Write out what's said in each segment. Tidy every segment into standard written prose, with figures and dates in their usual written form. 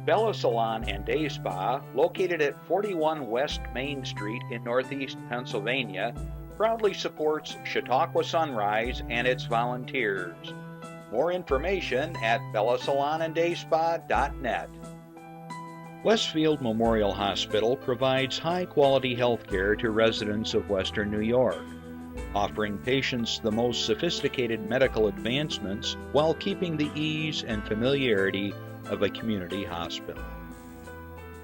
Bella Salon and Day Spa, located at 41 West Main Street in Northeast Pennsylvania, proudly supports Chautauqua Sunrise and its volunteers. More information at bellasalonanddayspa.net. Westfield Memorial Hospital provides high-quality health care to residents of Western New York, offering patients the most sophisticated medical advancements while keeping the ease and familiarity of a community hospital.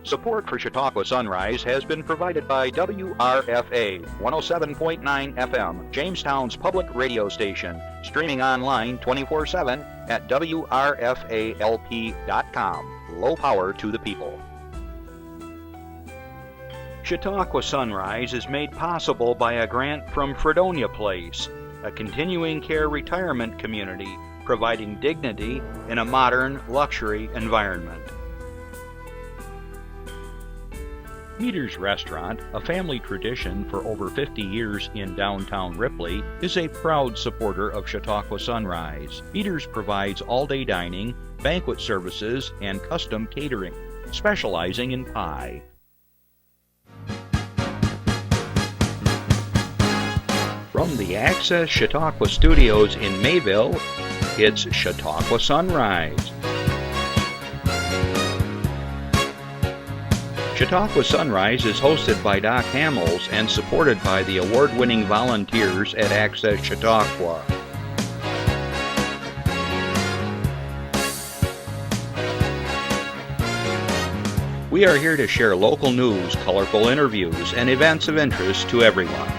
Support for Chautauqua Sunrise has been provided by WRFA 107.9 FM, Jamestown's public radio station, streaming online 24/7 at WRFALP.com. Low power to the people. Chautauqua Sunrise is made possible by a grant from Fredonia Place, a continuing care retirement community providing dignity in a modern luxury environment. Meter's Restaurant, a family tradition for over 50 years in downtown Ripley, is a proud supporter of Chautauqua Sunrise. Meter's provides all-day dining, banquet services, and custom catering, specializing in pie. From the Access Chautauqua Studios in Mayville, it's Chautauqua Sunrise. Chautauqua Sunrise is hosted by Doc Hamels and supported by the award-winning volunteers at Access Chautauqua. We are here to share local news, colorful interviews, and events of interest to everyone.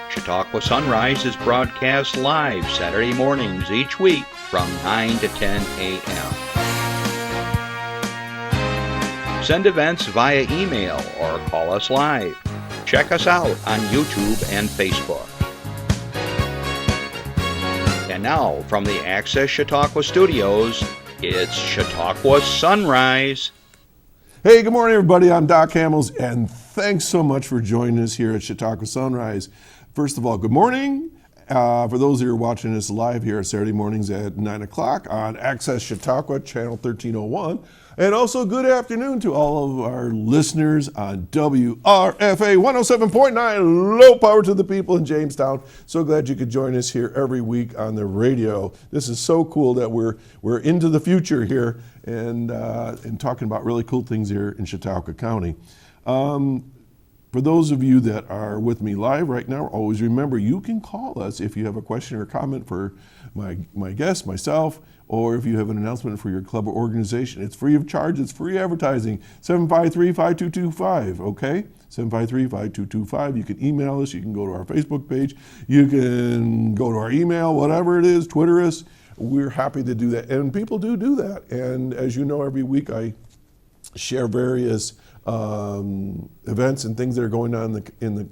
Chautauqua Sunrise is broadcast live Saturday mornings each week from 9 to 10 a.m. Send events via email or call us live. Check us out on YouTube and Facebook. And now, from the Access Chautauqua Studios, it's Chautauqua Sunrise. Hey, good morning, everybody. I'm Doc Hamels, and thanks so much for joining us here at Chautauqua Sunrise. First of all, good morning. For those who are watching us live here Saturday mornings at 9 o'clock on Access Chautauqua, channel 1301. And also good afternoon to all of our listeners on WRFA 107.9, low power to the people in Jamestown. So glad you could join us here every week on the radio. This is so cool that we're into the future here and talking about really cool things here in Chautauqua County. For those of you that are with me live right now, always remember you can call us if you have a question or comment for my guest, myself, or if you have an announcement for your club or organization. It's free of charge, it's free advertising, 753-5225, okay? 753-5225. You can email us, you can go to our Facebook page, you can go to our email, whatever it is, Twitter us. We're happy to do that, and people do that. And as you know, every week I share various events and things that are going on in the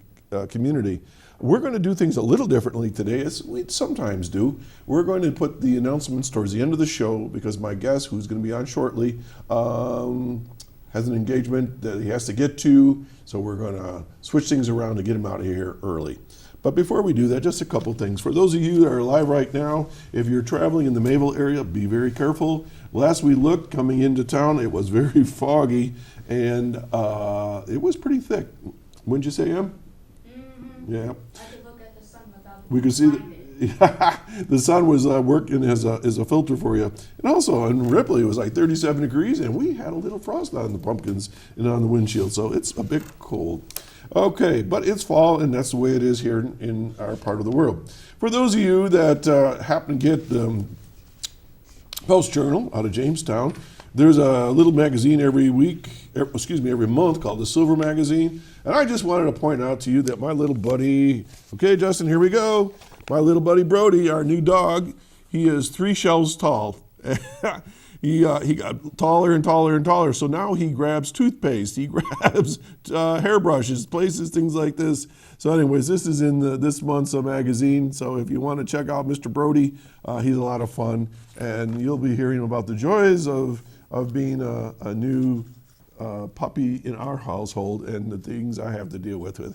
community. We're going to do things a little differently today, as we sometimes do. We're going to put the announcements towards the end of the show because my guest, who's going to be on shortly, has an engagement that he has to get to, so we're going to switch things around to get him out of here early. But before we do that, just a couple things. For those of you that are live right now, if you're traveling in the Mayville area, be very careful. Last we looked, coming into town, it was very foggy, and it was pretty thick. Wouldn't you say, Em? Mm-hmm. Yeah. I could look at the sun without we could see the sun was working as a filter for you. And also in Ripley, it was like 37 degrees, and we had a little frost on the pumpkins and on the windshield, so it's a bit cold. Okay, but it's fall, and that's the way it is here in our part of the world. For those of you that happen to get Post Journal out of Jamestown, there's a little magazine every month called the Silver Magazine. And I just wanted to point out to you that my little buddy, okay, Justin, here we go. My little buddy Brody, our new dog, he is 3 shelves tall. He got taller and taller and taller. So now he grabs toothpaste, he grabs hairbrushes, places, things like this. So anyways, this is in this month's magazine. So if you want to check out Mr. Brody, he's a lot of fun. And you'll be hearing about the joys of being a new puppy in our household and the things I have to deal with him.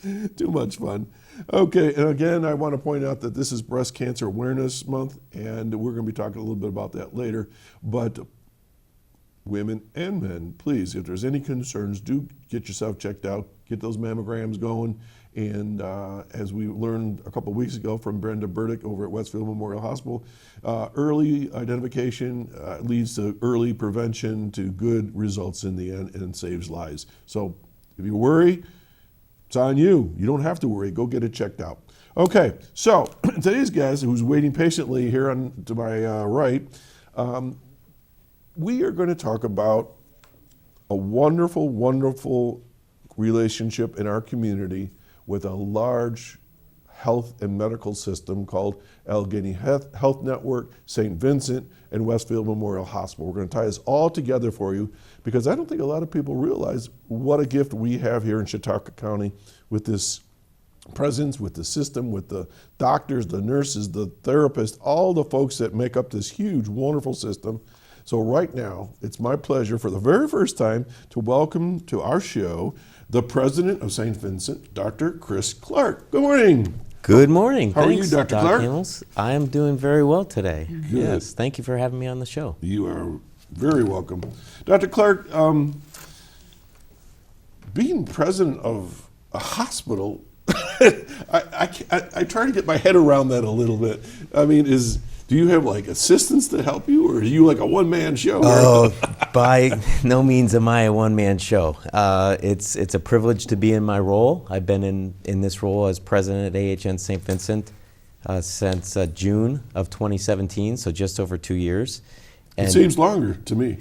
Too much fun. Okay, and again, I want to point out that this is Breast Cancer Awareness Month, and we're going to be talking a little bit about that later. But women and men, please, if there's any concerns, do get yourself checked out, get those mammograms going. And as we learned a couple of weeks ago from Brenda Burdick over at Westfield Memorial Hospital, early identification leads to early prevention to good results in the end and saves lives. So if you worry, it's on you. You don't have to worry. Go get it checked out. Okay, so today's guest, who's waiting patiently here to my right, we are going to talk about a wonderful, wonderful relationship in our community with a large health and medical system called Allegheny Health Network, St. Vincent, and Westfield Memorial Hospital. We're going to tie this all together for you because I don't think a lot of people realize what a gift we have here in Chautauqua County with this presence, with the system, with the doctors, the nurses, the therapists, all the folks that make up this huge, wonderful system. So right now, it's my pleasure for the very first time to welcome to our show the president of St. Vincent, Dr. Chris Clark. Good morning. Good morning. How Thanks, are you, Dr. Clark? Hamels. I am doing very well today. Good. Yes, thank you for having me on the show. You are very welcome. Dr. Clark, being president of a hospital, I try to get my head around that a little bit. I mean, do you have like assistants to help you, or are you like a one-man show? Oh, by no means am I a one-man show. It's a privilege to be in my role. I've been in this role as president at AHN St. Vincent since June of 2017, so just over 2 years. And it seems longer to me.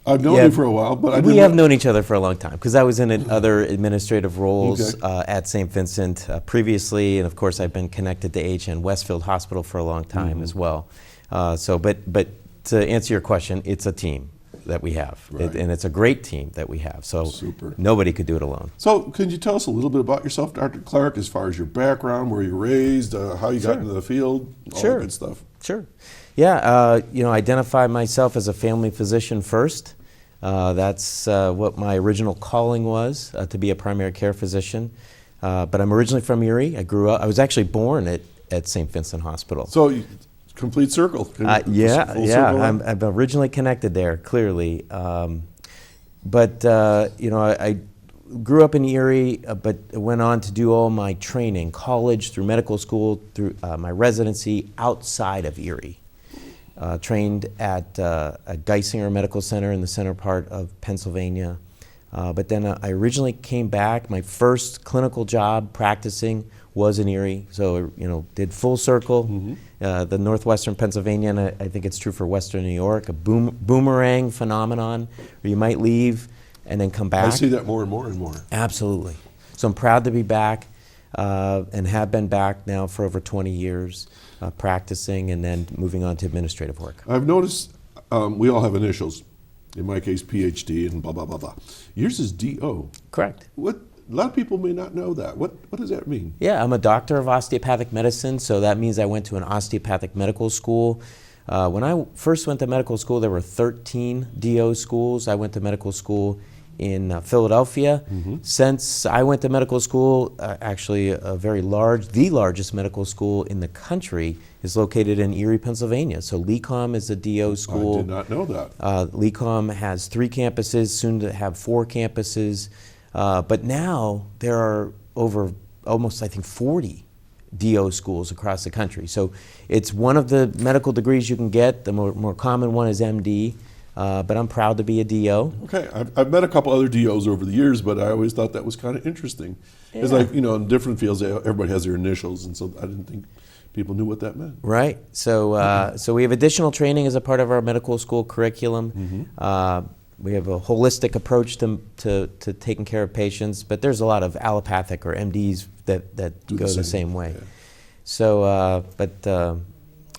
I've known you for a while, but we have known each other for a long time because I was in other administrative roles at St. Vincent previously, and of course I've been connected to AHN Westfield Hospital for a long time as well. But to answer your question, it's a team that we have, and it's a great team that we have. So super. Nobody could do it alone. So can you tell us a little bit about yourself, Dr. Clark, as far as your background, where you were raised, how you got into the field, all that good stuff? Sure. Yeah, identify myself as a family physician first. That's what my original calling was, to be a primary care physician. But I'm originally from Erie. I was actually born at St. Vincent Hospital. So, complete circle. I'm originally connected there, clearly. I grew up in Erie, but went on to do all my training, college, through medical school, through my residency outside of Erie. Trained at Geisinger Medical Center in the center part of Pennsylvania. But then I originally came back. My first clinical job practicing was in Erie. So, did full circle, the northwestern Pennsylvania, and I think it's true for western New York, a boomerang phenomenon where you might leave and then come back. I see that more and more and more. Absolutely. So I'm proud to be back and have been back now for over 20 years. Practicing and then moving on to administrative work. I've noticed we all have initials. In my case, PhD and blah, blah, blah, blah. Yours is D.O. Correct. A lot of people may not know that. What does that mean? Yeah, I'm a doctor of osteopathic medicine, so that means I went to an osteopathic medical school. When I first went to medical school, there were 13 D.O. schools. I went to medical school in Philadelphia. Since I went to medical school, actually the largest medical school in the country is located in Erie, Pennsylvania. So LECOM is a DO school. I did not know that. LECOM has 3 campuses, soon to have 4 campuses. But now there are over almost, I think, 40 DO schools across the country. So it's one of the medical degrees you can get. The more common one is MD. But I'm proud to be a DO. Okay, I've met a couple other DOs over the years, but I always thought that was kind of interesting. Yeah. It's like, in different fields, everybody has their initials, and so I didn't think people knew what that meant. Right. So, so we have additional training as a part of our medical school curriculum. We have a holistic approach to taking care of patients, but there's a lot of allopathic or MDs that go the same way. Yeah. So,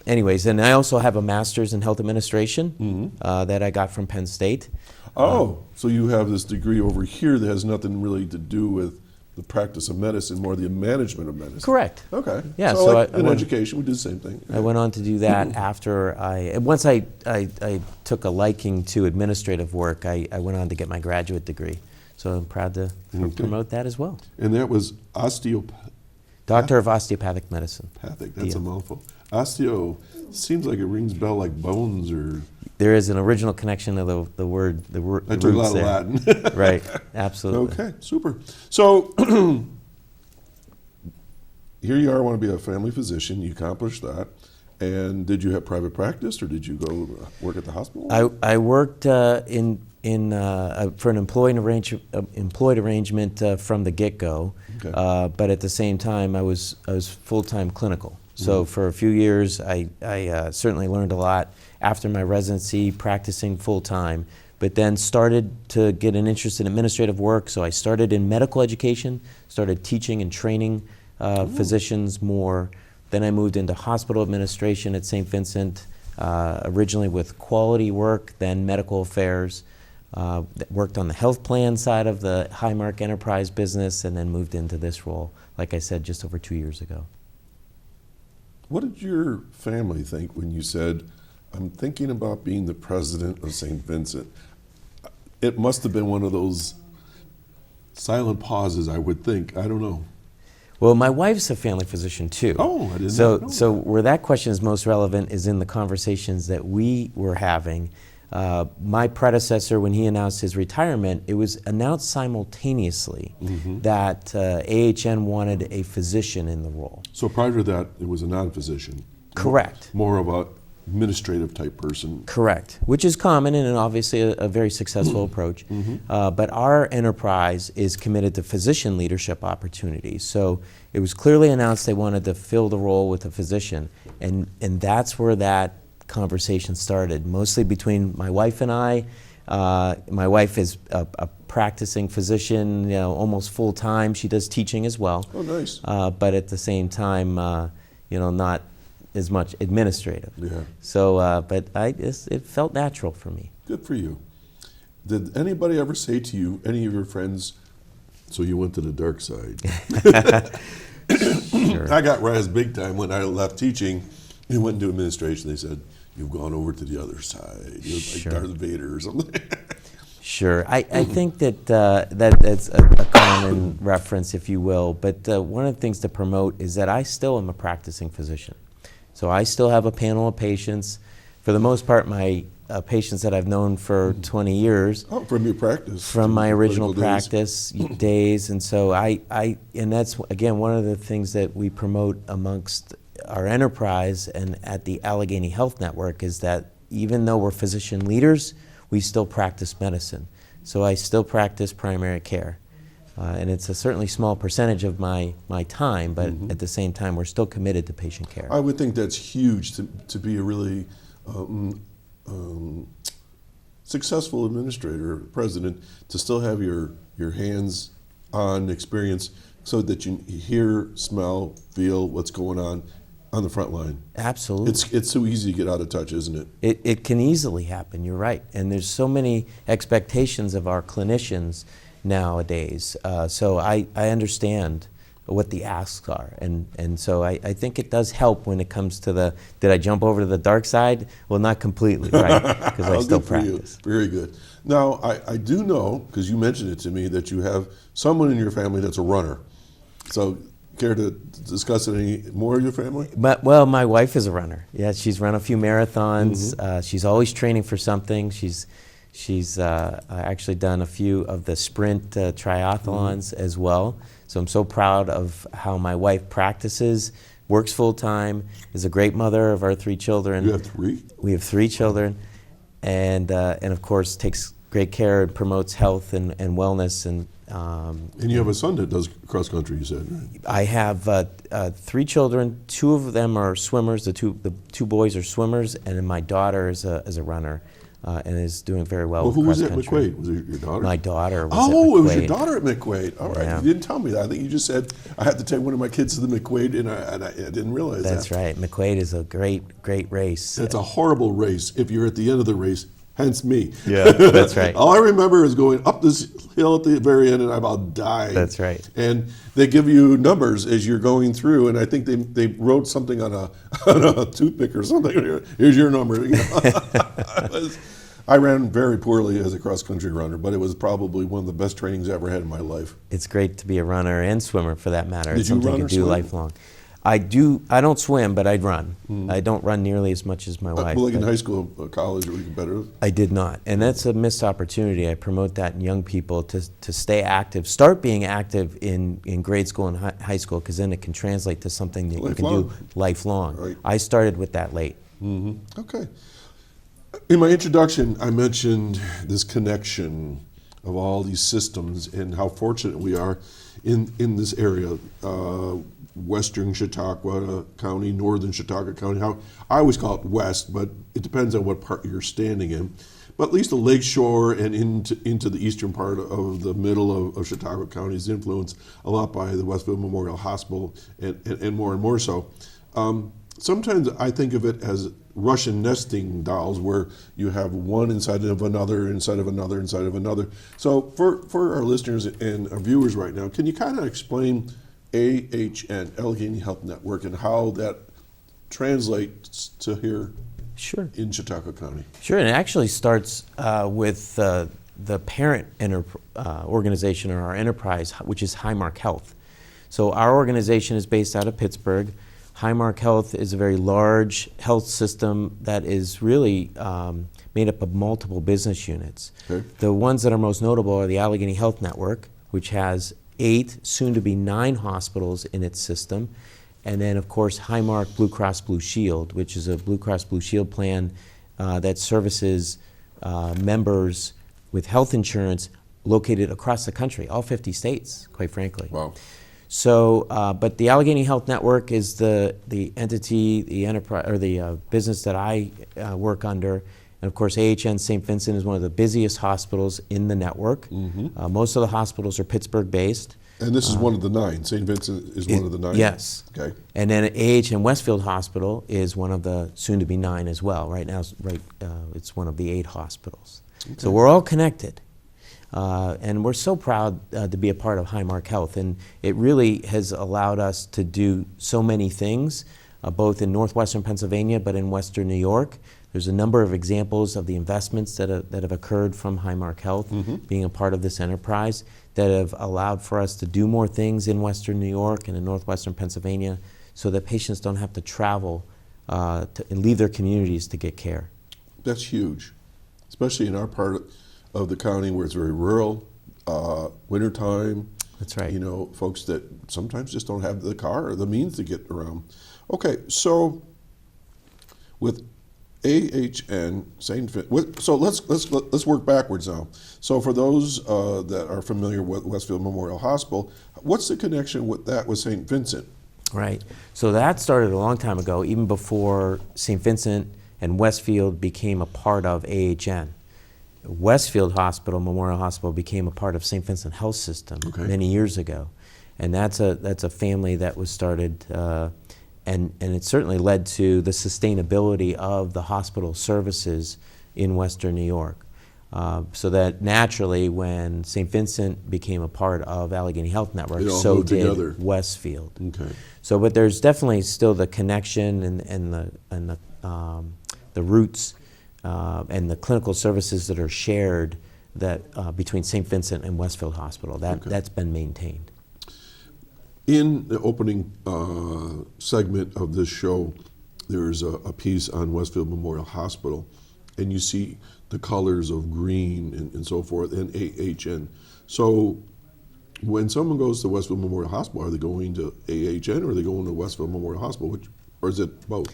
anyways, and I also have a master's in health administration that I got from Penn State. So you have this degree over here that has nothing really to do with the practice of medicine, more the management of medicine. Correct. Okay. Yeah. So like in education, we do the same thing. I went on to do that after once I took a liking to administrative work, I went on to get my graduate degree. So I'm proud to Okay. promote that as well. And that was osteopathic. Doctor of Osteopathic Medicine. That's Yeah. a mouthful. Osteo seems like it rings a bell like bones or. There is an original connection of the word, the I took a lot roots of there. Latin. Right, absolutely. Okay, super. So here you are, want to be a family physician. You accomplished that. And did you have private practice or did you go work at the hospital? I worked for an employed arrangement from the get-go, Okay. but at the same time I was full-time clinical. So for a few years I certainly learned a lot after my residency practicing full-time, but then started to get an interest in administrative work. So I started in medical education, started teaching and training physicians more. Then I moved into hospital administration at St. Vincent, originally with quality work, then medical affairs. Worked on the health plan side of the Highmark Enterprise business, and then moved into this role, like I said, just over 2 years ago. What did your family think when you said, I'm thinking about being the president of St. Vincent? It must have been one of those silent pauses, I would think. I don't know. Well, my wife's a family physician too. Oh, I didn't so, know So that. where that question is most relevant is in the conversations that we were having. My predecessor, when he announced his retirement, it was announced simultaneously that AHN wanted a physician in the role. So prior to that, it was a non-physician. Correct. More of a administrative type person. Correct, which is common and obviously a very successful approach. But our enterprise is committed to physician leadership opportunities. So it was clearly announced they wanted to fill the role with a physician, and that's where that conversation started, mostly between my wife and I. My wife is a practicing physician, almost full time. She does teaching as well. Oh, nice. But at the same time, not as much administrative. Yeah. So, but it felt natural for me. Good for you. Did anybody ever say to you, any of your friends, so you went to the dark side? Sure. I got razzed big time when I left teaching and went into administration. They said, you've gone over to the other side. You're Sure. like Darth Vader or something. Sure. I think that's a common reference, if you will. But one of the things to promote is that I still am a practicing physician. So I still have a panel of patients. For the most part, my patients that I've known for 20 years. Oh, from your practice. From my original Clinical days. practice days. And so and that's, again, one of the things that we promote amongst our enterprise and at the Allegheny Health Network is that even though we're physician leaders, we still practice medicine. So I still practice primary care. And it's a certainly small percentage of my time, but at the same time, we're still committed to patient care. I would think that's huge to be a really successful administrator, president, to still have your hands-on experience so that you hear, smell, feel what's going on the front line. Absolutely. It's so easy to get out of touch, isn't it? It can easily happen, you're right. And there's so many expectations of our clinicians nowadays. So I understand what the asks are. And so I think it does help when it comes to did I jump over to the dark side? Well, not completely, right? Because I Oh, still good for you. practice. Very good. Now, I do know, because you mentioned it to me, that you have someone in your family that's a runner. So, care to discuss any more of your family? But, well, my wife is a runner. Yeah, she's run a few marathons. She's always training for something. She's actually done a few of the sprint triathlons as well. So I'm so proud of how my wife practices, works full time, is a great mother of our 3 children. You have 3? We have 3 children, and of course takes great care and promotes health and wellness. And you have a son that does cross country, you said, right? I have 3 children. 2 of them are swimmers. The two boys are swimmers, and then my daughter is a runner. And is doing very well. Well, who was at cross-country. McQuaid? Was it your daughter? My daughter was Oh, at McQuaid. it was your daughter at McQuaid. All right, Yeah. you didn't tell me that. I think you just said I had to take one of my kids to the McQuaid, and I didn't realize That's that. right. McQuaid is a great race. It's a horrible race if you're at the end of the race, hence me. Yeah, that's right. All I remember is going up this hill at the very end, and I about died. That's right. And they give you numbers as you're going through, and I think they wrote something on a toothpick or something. Here's your number. You know? I ran very poorly as a cross-country runner, but it was probably one of the best trainings I ever had in my life. It's great to be a runner and swimmer for that matter. Did It's you something run you or do swim? lifelong. I don't swim, but I'd run. I don't run nearly as much as my wife. Well, like in but high school, college, were you competitive? I did not, and that's a missed opportunity. I promote that in young people to stay active, start being active in grade school and high school, because then it can translate to something that you can do lifelong. Right. I started with that late. Okay. In my introduction, I mentioned this connection of all these systems and how fortunate we are in this area, western Chautauqua County, northern Chautauqua County. How I always call it west, but it depends on what part you're standing in. But at least the lakeshore and into the eastern part of the middle of Chautauqua County is influenced a lot by the Westfield Memorial Hospital and more so. Sometimes I think of it as Russian nesting dolls, where you have one inside of another, inside of another, inside of another. So for our listeners and our viewers right now, can you kind of explain AHN, Allegheny Health Network, and how that translates to here Sure. in Chautauqua County? Sure, and it actually starts with the parent organization, or our enterprise, which is Highmark Health. So our organization is based out of Pittsburgh. Highmark Health is a very large health system that is really made up of multiple business units. Okay. The ones that are most notable are the Allegheny Health Network, which has 8, soon to be 9 hospitals in its system. And then, of course, Highmark Blue Cross Blue Shield, which is a Blue Cross Blue Shield plan that services members with health insurance located across the country, all 50 states, quite frankly. Wow. So, but the Allegheny Health Network is the entity, the enterprise, or the business that I work under. And of course, AHN St. Vincent is one of the busiest hospitals in the network. Most of the hospitals are Pittsburgh-based. And this is one of the 9. St. Vincent is one of the 9? Yes. Okay. And then AHN Westfield Hospital is one of the soon-to-be 9 as well. Right now, it's one of the 8 hospitals. Okay. So we're all connected. And we're so proud to be a part of Highmark Health. And it really has allowed us to do so many things, both in northwestern Pennsylvania, but in western New York. There's a number of examples of the investments that have occurred from Highmark Health, being a part of this enterprise, that have allowed for us to do more things in western New York and in northwestern Pennsylvania, so that patients don't have to travel and leave their communities to get care. That's huge, especially in our part of the county where it's very rural, wintertime. That's right. You know, folks that sometimes just don't have the car or the means to get around. Okay, so with AHN St. Vincent, so let's work backwards now. So for those that are familiar with Westfield Memorial Hospital, what's the connection with that with St. Vincent? Right. So that started a long time ago, even before St. Vincent and Westfield became a part of AHN. Westfield Hospital, Memorial Hospital, became a part of St. Vincent Health System many years ago, and that's a family that was started, and it certainly led to the sustainability of the hospital services in Western New York. So that naturally, when St. Vincent became a part of Allegheny Health Network, so did together. Westfield. Okay. So, but there's definitely still the connection and the roots. And the clinical services that are shared between St. Vincent and Westfield Hospital, that's been maintained. In the opening segment of this show, there's a piece on Westfield Memorial Hospital, and you see the colors of green and so forth, and AHN. So when someone goes to Westfield Memorial Hospital, are they going to AHN or are they going to Westfield Memorial Hospital, or is it both?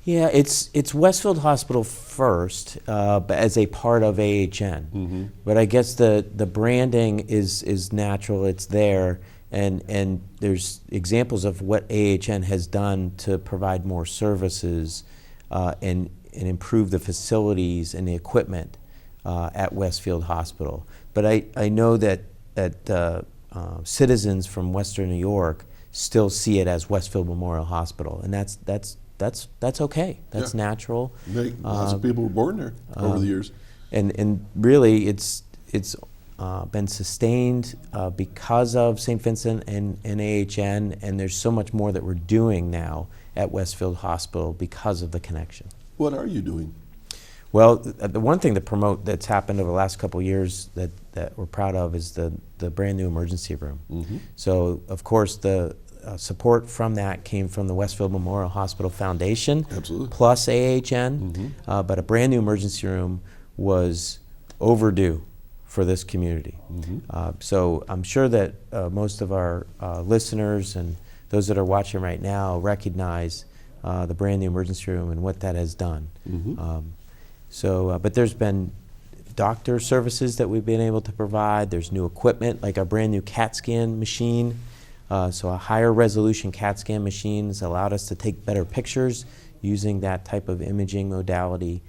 Yeah, it's Westfield Hospital first, but as a part of AHN. But I guess the branding is natural. It's there, and there's examples of what AHN has done to provide more services and improve the facilities and the equipment at Westfield Hospital. But I know that citizens from Western New York still see it as Westfield Memorial Hospital, and that's okay. That's natural. Lots of people were born there over the years. And really, it's been sustained because of St. Vincent and AHN, and there's so much more that we're doing now at Westfield Hospital because of the connection. What are you doing? Well, the one thing to promote that's happened over the last couple of years that we're proud of is the brand new emergency room. So, of course, the support from that came from the Westfield Memorial Hospital Foundation, Absolutely. plus AHN, but a brand new emergency room was overdue for this community. So I'm sure that most of our listeners and those that are watching right now recognize the brand new emergency room and what that has done. But there's been doctor services that we've been able to provide. There's new equipment, like our brand new CAT scan machine. So a higher resolution CAT scan machine has allowed us to take better pictures using that type of imaging modality.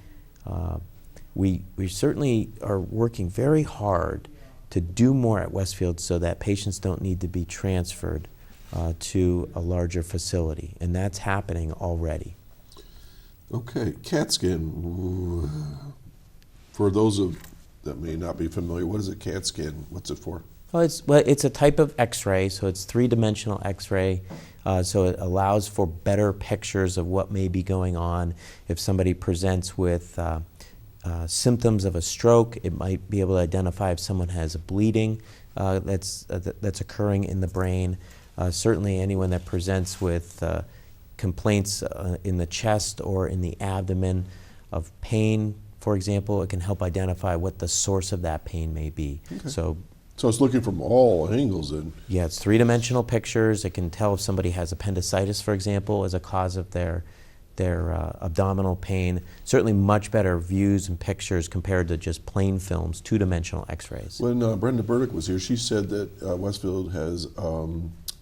We certainly are working very hard to do more at Westfield so that patients don't need to be transferred to a larger facility, and that's happening already. Okay, CAT scan. For those that may not be familiar, what is a CAT scan? What's it for? Well, it's a type of X-ray, so it's three-dimensional X-ray, so it allows for better pictures of what may be going on. If somebody presents with symptoms of a stroke, it might be able to identify if someone has a bleeding that's occurring in the brain. Certainly anyone that presents with complaints in the chest or in the abdomen of pain, for example, it can help identify what the source of that pain may be. Okay. So it's looking from all angles then. yeah, it's three-dimensional pictures. It can tell if somebody has appendicitis, for example, as a cause of their abdominal pain. Certainly much better views and pictures compared to just plain films, two-dimensional X-rays. When Brenda Burdick was here, she said that Westfield has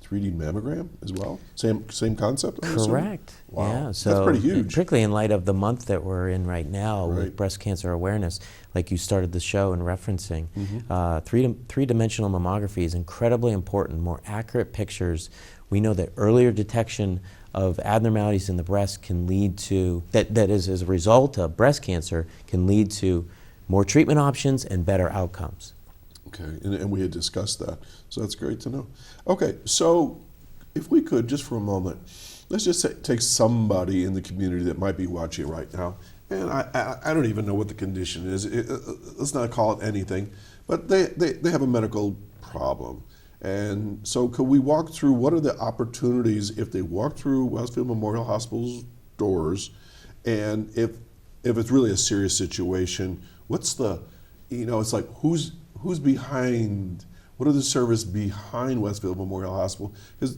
3D mammogram as well. Same concept, I'm assuming? Correct. Wow. Yeah. So that's pretty huge. Particularly in light of the month that we're in right now Right. with breast cancer awareness, like you started the show in referencing. Three-dimensional mammography is incredibly important. More accurate pictures. We know that earlier detection of abnormalities in the breast can lead to, that is as a result of breast cancer, can lead to more treatment options and better outcomes. Okay, and we had discussed that, so that's great to know. Okay, so if we could, just for a moment, let's just take somebody in the community that might be watching right now, and I don't even know what the condition is. Let's not call it anything, but they have a medical problem. And so could we walk through what are the opportunities if they walk through Westfield Memorial Hospital's doors, and if it's really a serious situation, what's the, it's like who's behind, what are the service behind Westfield Memorial Hospital? Because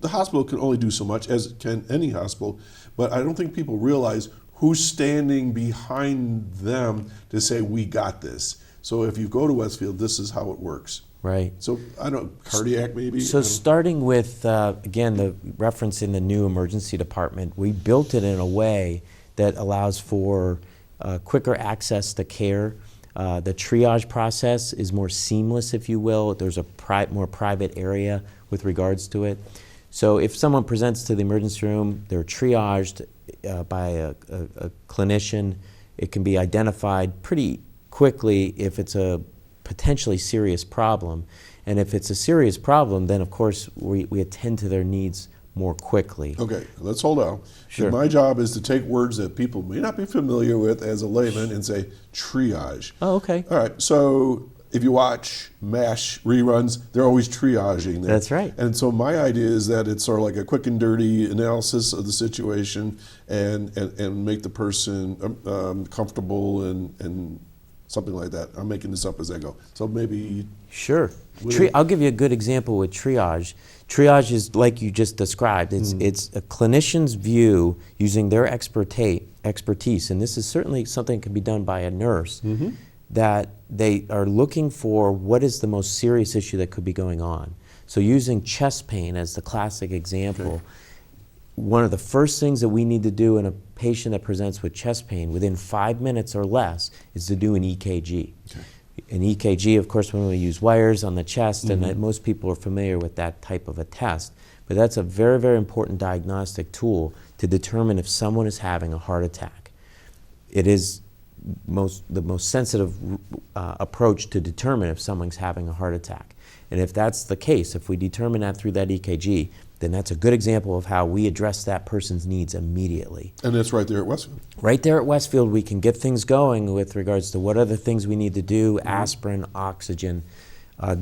the hospital can only do so much, as can any hospital, but I don't think people realize who's standing behind them to say, we got this. So if you go to Westfield, this is how it works. Right. So, I don't, cardiac maybe? So starting with, again, the reference in the new emergency department, we built it in a way that allows for quicker access to care. The triage process is more seamless, if you will. There's a more private area with regards to it. So if someone presents to the emergency room, they're triaged by a clinician. It can be identified pretty quickly if it's a potentially serious problem. And if it's a serious problem, then of course we attend to their needs more quickly. Okay, let's hold on. Sure. My job is to take words that people may not be familiar with as a layman and say triage. Oh, okay. All right, so if you watch MASH reruns, they're always triaging there. That's right. And so my idea is that it's sort of like a quick and dirty analysis of the situation and make the person comfortable and something like that. I'm making this up as I go. So maybe... Sure. I'll give you a good example with triage. Triage is like you just described. It's a clinician's view using their expertise, and this is certainly something that can be done by a nurse, that they are looking for what is the most serious issue that could be going on. So using chest pain as the classic example, one of the first things that we need to do in a patient that presents with chest pain within 5 minutes or less is to do an EKG. Okay. An EKG, of course, when we use wires on the chest, and that most people are familiar with that type of a test. But that's a very, very important diagnostic tool to determine if someone is having a heart attack. It is the most sensitive approach to determine if someone's having a heart attack. And if that's the case, if we determine that through that EKG, then that's a good example of how we address that person's needs immediately. And that's right there at Westfield. Right there at Westfield, we can get things going with regards to what are the things we need to do, aspirin, oxygen,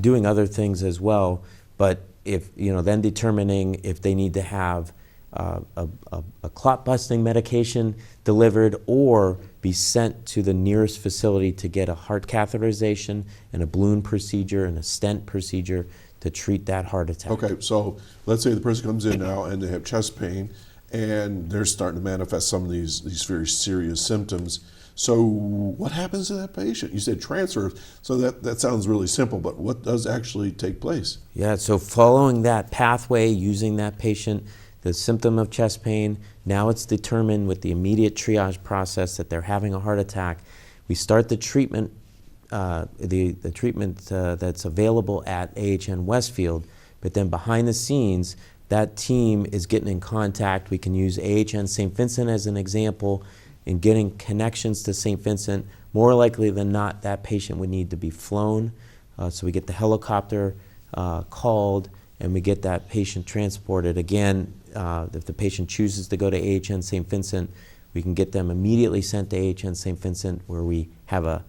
doing other things as well. But if, then determining if they need to have a clot-busting medication delivered or be sent to the nearest facility to get a heart catheterization and a balloon procedure and a stent procedure to treat that heart attack. Okay, so let's say the person comes in now and they have chest pain and they're starting to manifest some of these very serious symptoms. So what happens to that patient? You said transfer, so that sounds really simple, but what does actually take place? Yeah, so following that pathway, using that patient, the symptom of chest pain, now it's determined with the immediate triage process that they're having a heart attack. We start the treatment, the treatment that's available at AHN Westfield, but then behind the scenes, that team is getting in contact. We can use AHN St. Vincent as an example in getting connections to St. Vincent. More likely than not, that patient would need to be flown. So we get the helicopter called and we get that patient transported. Again, if the patient chooses to go to AHN St. Vincent, we can get them immediately sent to AHN St. Vincent, where we have a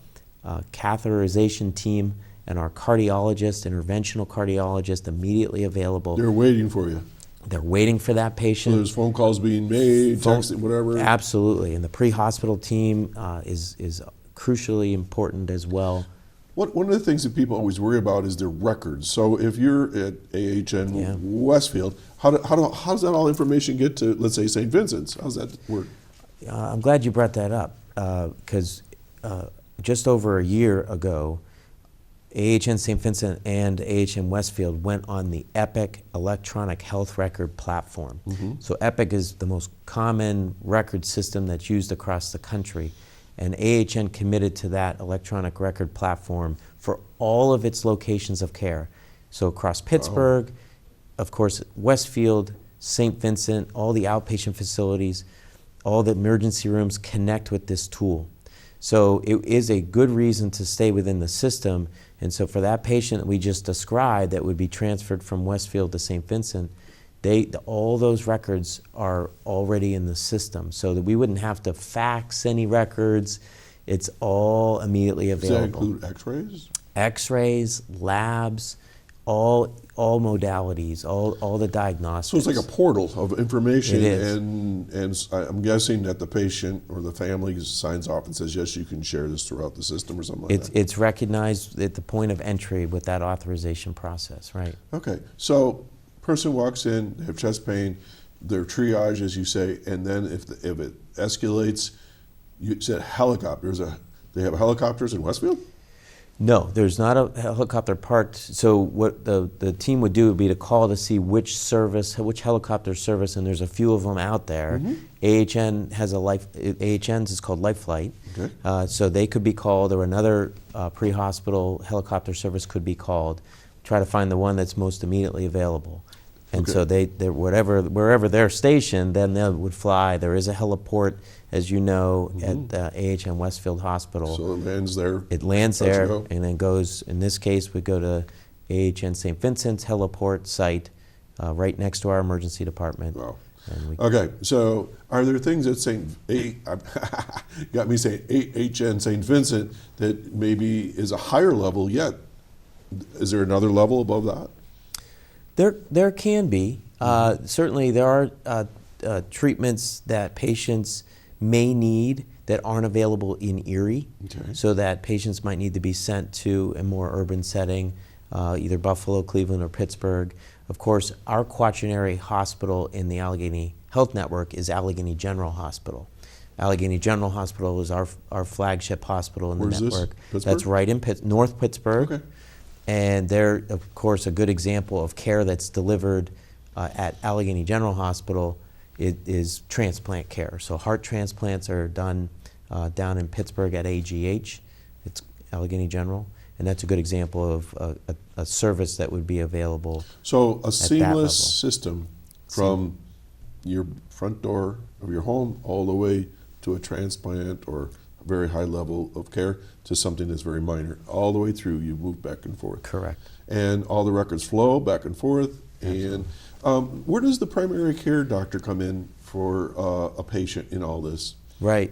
catheterization team and our cardiologist, interventional cardiologist, immediately available. They're waiting for you. They're waiting for that patient. So there's phone calls being made, texting, whatever. Absolutely, and the pre-hospital team is crucially important as well. One of the things that people always worry about is their records. So if you're at AHN Westfield, how does that all information get to, let's say, St. Vincent's? How's that work? I'm glad you brought that up, because just over a year ago, AHN St. Vincent and AHN Westfield went on the Epic electronic health record platform. So Epic is the most common record system that's used across the country. And AHN committed to that electronic record platform for all of its locations of care. So across Pittsburgh, of course, Westfield, St. Vincent, all the outpatient facilities, all the emergency rooms connect with this tool. So it is a good reason to stay within the system. And so for that patient that we just described that would be transferred from Westfield to St. Vincent, all those records are already in the system, so that we wouldn't have to fax any records. It's all immediately available. Does that include x-rays? X-rays, labs, all modalities, all the diagnostics. So it's like a portal of information. It is. And I'm guessing that the patient or the family signs off and says, yes, you can share this throughout the system or something like that. It's recognized at the point of entry with that authorization process, right? Okay, so person walks in, they have chest pain, they're triage, as you say, and then if it escalates, you said helicopters. They have helicopters in Westfield? No, there's not a helicopter parked. So what the team would do would be to call to see which helicopter service, and there's a few of them out there. AHN has AHN's is called Life Flight. Okay. So they could be called, or another pre-hospital helicopter service could be called. Try to find the one that's most immediately available. And so they're wherever they're stationed, then they would fly. There is a heliport, as you know, at AHN Westfield Hospital. So it lands there. It lands there and then goes, in this case, we go to AHN St. Vincent's heliport site right next to our emergency department. Wow. Okay, so are there things at got me saying AHN St. Vincent that maybe is a higher level yet? Is there another level above that? There can be. Certainly there are treatments that patients may need that aren't available in Erie, so that patients might need to be sent to a more urban setting, either Buffalo, Cleveland, or Pittsburgh. Of course, our quaternary hospital in the Allegheny Health Network is Allegheny General Hospital. Allegheny General Hospital is our flagship hospital in the network. This? That's right in North Pittsburgh. Okay. And they're, of course, a good example of care that's delivered at Allegheny General Hospital. It is transplant care. So heart transplants are done down in Pittsburgh at AGH. It's Allegheny General. And that's a good example of a service that would be available. So a seamless system from your front door of your home all the way to a transplant or a very high level of care to something that's very minor. All the way through, you move back and forth. Correct. and all the records flow back and forth. And where does the primary care doctor come in for a patient in all this? Right.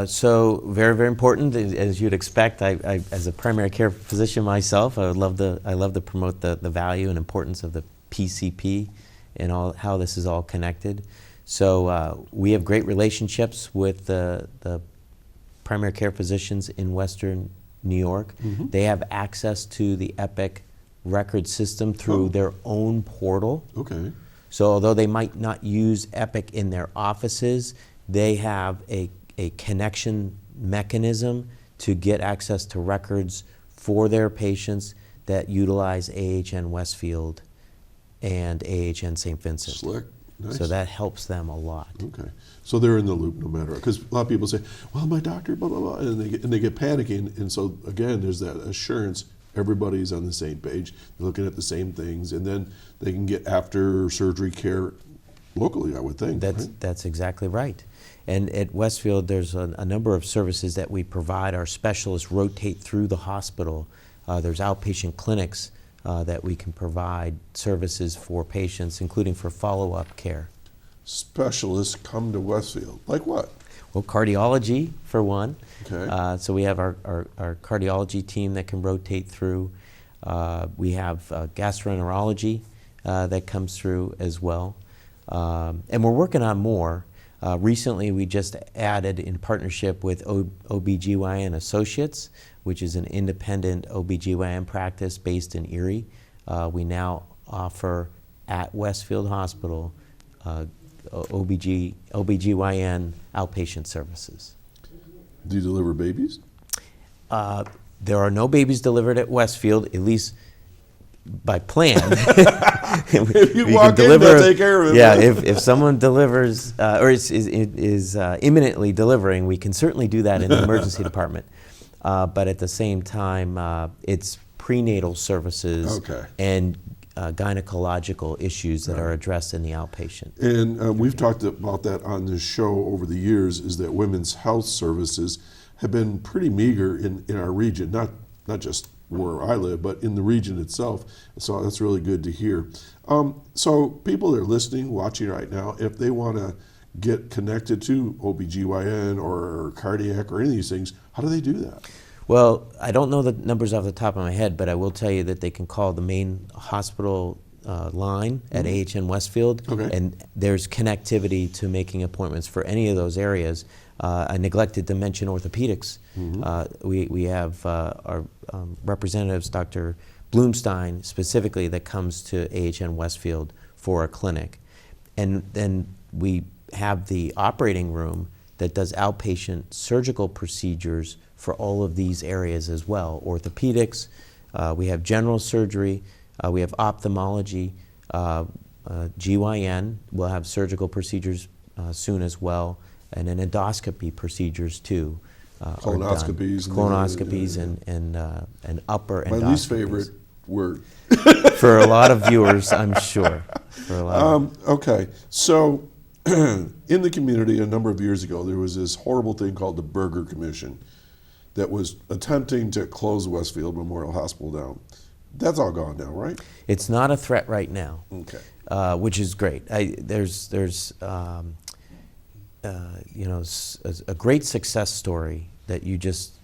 So very, very important, as you'd expect. I as a primary care physician myself, I love to promote the value and importance of the PCP and how this is all connected. So we have great relationships with the primary care physicians in Western New York. Mm-hmm. They have access to the Epic record system through their own portal. Okay. So although they might not use Epic in their offices, they have a connection mechanism to get access to records for their patients that utilize AHN Westfield and AHN St. Vincent. Slick. Nice. So that helps them a lot. Okay, so they're in the loop no matter, because a lot of people say, "Well, my doctor, blah blah blah," and they get panicky, and so again, there's that assurance. Everybody's on the same page. They're looking at the same things, and then they can get after surgery care locally. I would think. That's exactly right. And at Westfield, there's a number of services that we provide. Our specialists rotate through the hospital. There's outpatient clinics that we can provide services for patients, including for follow-up care. Specialists come to Westfield. Like what? Well, cardiology, for one. Okay. So we have our cardiology team that can rotate through. We have gastroenterology that comes through as well. And we're working on more. Recently, we just added, in partnership with OBGYN Associates, which is an independent OBGYN practice based in Erie. We now offer at Westfield Hospital OBGYN outpatient services. Do you deliver babies? There are no babies delivered at Westfield, at least by plan. If you walk in, they'll take care of it. Yeah, if someone delivers or is imminently delivering, we can certainly do that in the emergency department. But at the same time, it's prenatal services and gynecological issues that are addressed in the outpatient. And we've talked about that on this show over the years, is that women's health services have been pretty meager in our region, not just where I live, but in the region itself. So that's really good to hear. So people that are listening, watching right now, if they want to get connected to OBGYN or cardiac or any of these things, how do they do that? Well, I don't know the numbers off the top of my head, but I will tell you that they can call the main hospital line at AHN Westfield, and there's connectivity to making appointments for any of those areas. I neglected to mention orthopedics. We have our representatives, Dr. Bloomstein specifically, that comes to AHN Westfield for a clinic. And then we have the operating room that does outpatient surgical procedures for all of these areas as well. Orthopedics, we have general surgery, we have ophthalmology, GYN will have surgical procedures soon as well, and then endoscopy procedures too. Colonoscopies. And upper endoscopies. My least favorite word. For a lot of viewers, I'm sure. For a lot okay, so in the community a number of years ago, there was this horrible thing called the Burger Commission that was attempting to close Westfield Memorial Hospital down. That's all gone now, right? It's not a threat right now, okay. Which is great. There's a great success story that you just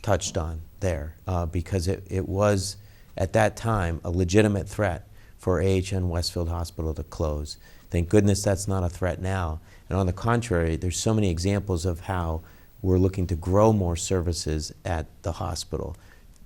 touched on there, because it was, at that time, a legitimate threat for AHN Westfield Hospital to close. Thank goodness that's not a threat now. And on the contrary, there's so many examples of how we're looking to grow more services at the hospital.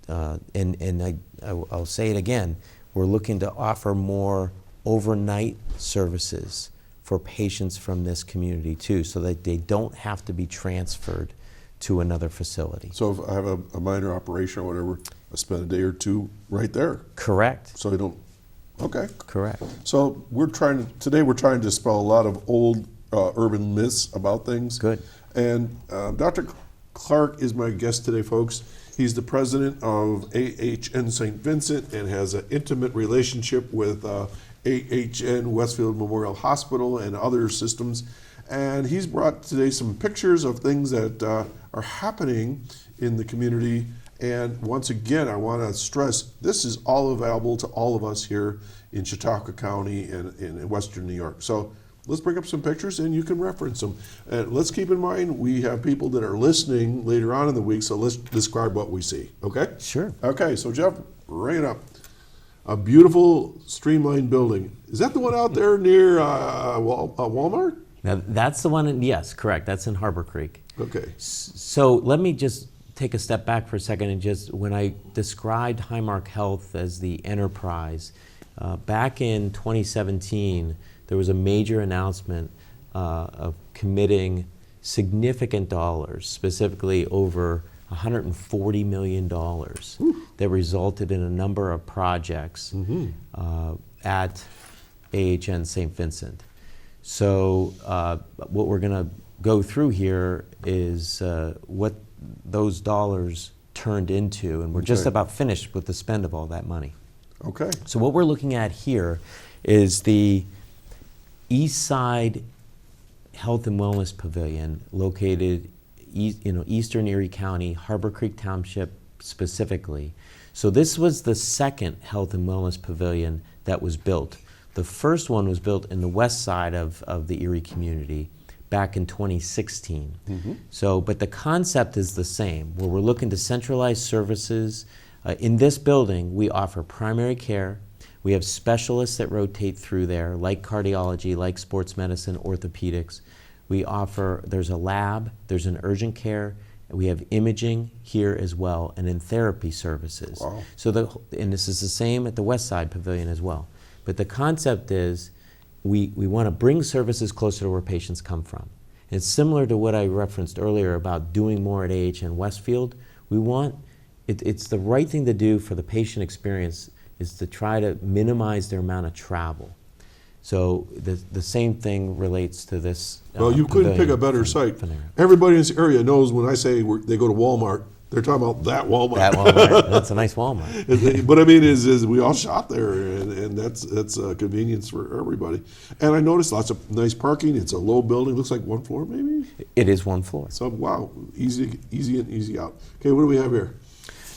And I'll say it again, we're looking to offer more overnight services for patients from this community too, so that they don't have to be transferred to another facility. So if I have a minor operation or whatever, I spend a day or two right there. Correct. So I don't, okay. Correct. So today we're trying to dispel a lot of old urban myths about things. Good. And Dr. Clark is my guest today, folks. He's the president of AHN St. Vincent and has an intimate relationship with AHN Westfield Memorial Hospital and other systems. And he's brought today some pictures of things that are happening in the community And once again, I want to stress this is all available to all of us here in Chautauqua County and in Western New York. So let's bring up some pictures and you can reference them. And let's keep in mind we have people that are listening later on in the week, so let's describe what we see, okay? Sure. Okay, so Jeff, bring it up. A beautiful streamlined building. Is that the one out there near Walmart? Now, that's the one, yes, correct. That's in Harbor Creek. Okay. So let me just take a step back for a second and just, when I described Highmark Health as the enterprise, back in 2017, there was a major announcement of committing significant dollars, specifically over $140 million, that resulted in a number of projects at AHN St. Vincent. So what we're going to go through here is what those dollars turned into, and we're just about finished with the spend of all that money. Okay. So what we're looking at here is the East Side Health and Wellness Pavilion, located Eastern Erie County, Harbor Creek Township specifically. So this was the second Health and Wellness Pavilion that was built. The first one was built in the west side of the Erie community back in 2016. So, but the concept is the same, where we're looking to centralize services. In this building, we offer primary care. We have specialists that rotate through there, like cardiology, like sports medicine, orthopedics. We offer, there's a lab, there's an urgent care, and we have imaging here as well, and then therapy services. Wow. So and this is the same at the West Side Pavilion as well. But the concept is we want to bring services closer to where patients come from. And it's similar to what I referenced earlier about doing more at AHN Westfield. We want, it's the right thing to do for the patient experience, is to try to minimize their amount of travel. So the same thing relates to this. Well, you couldn't pick a better site. Everybody in this area knows when I say they go to Walmart, they're talking about that Walmart. That Walmart. That's a nice Walmart. But I mean, is we all shop there, and that's a convenience for everybody. And I noticed lots of nice parking. It's a low building. Looks like one floor, maybe. It is one floor. So wow, easy in, easy out. Okay, what do we have here?